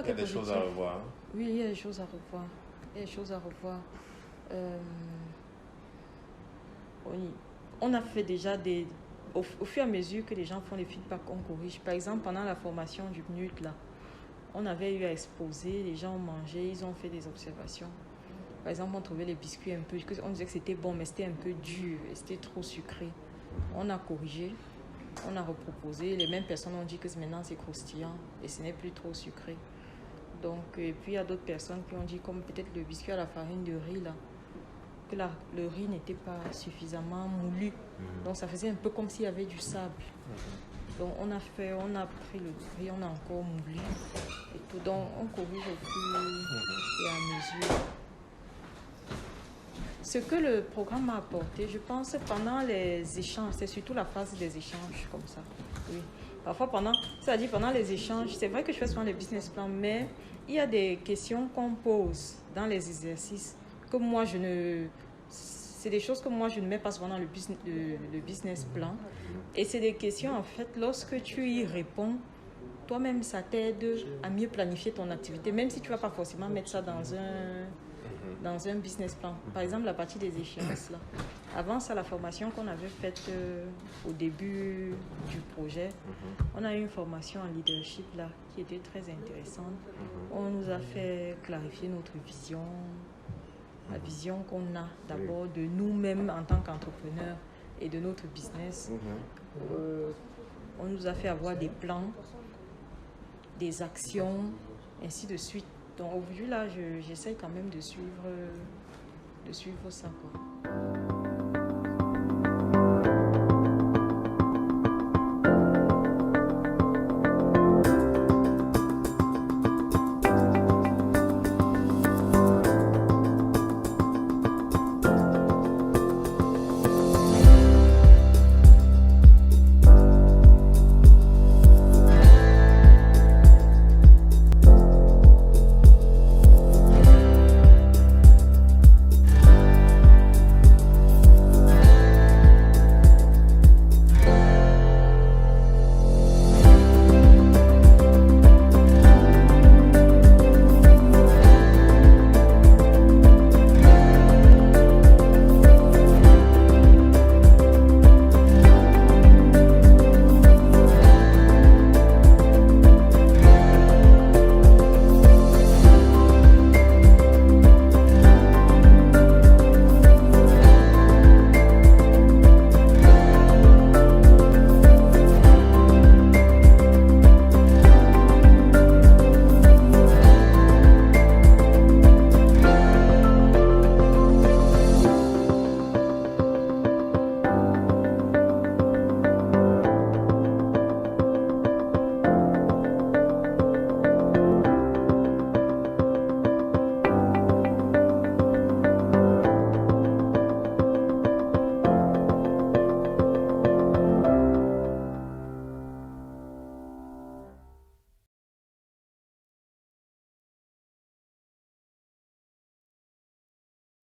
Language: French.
Il y a des choses à revoir. Oui, il y a des choses à revoir. Il y a des choses à revoir. On a fait déjà des... Au fur et à mesure que les gens font les feedbacks, on corrige. Par exemple, pendant la formation du minute, là, on avait eu à exposer, les gens ont mangé, ils ont fait des observations. Par exemple, on trouvait les biscuits un peu... On disait que c'était bon, mais c'était un peu dur, et c'était trop sucré. On a corrigé, on a reproposé. Les mêmes personnes ont dit que maintenant c'est croustillant et ce n'est plus trop sucré. Donc, et puis il y a d'autres personnes qui ont dit, comme peut-être le biscuit à la farine de riz, là, que le riz n'était pas suffisamment moulu. Donc ça faisait un peu comme s'il y avait du sable. Donc on a pris le riz, on a encore moulu et tout. Donc on corrige au fur et à mesure. Ce que le programme a apporté, je pense, pendant les échanges, c'est surtout la phase des échanges comme ça. Oui. Parfois pendant les échanges, c'est vrai que je fais souvent les business plans, mais il y a des questions qu'on pose dans les exercices que moi c'est des choses que moi je ne mets pas souvent dans le business plan. Et c'est des questions, en fait, lorsque tu y réponds, toi-même, ça t'aide à mieux planifier ton activité, même si tu ne vas pas forcément mettre ça dans un business plan. Par exemple, la partie des échéances, là. Avant ça, la formation qu'on avait faite au début du projet, on a eu une formation en leadership là, qui était très intéressante. On nous a fait clarifier notre vision, la vision qu'on a d'abord de nous-mêmes en tant qu'entrepreneurs et de notre business. On nous a fait avoir des plans, des actions, ainsi de suite. Donc aujourd'hui là, j'essaie quand même de suivre ça, quoi.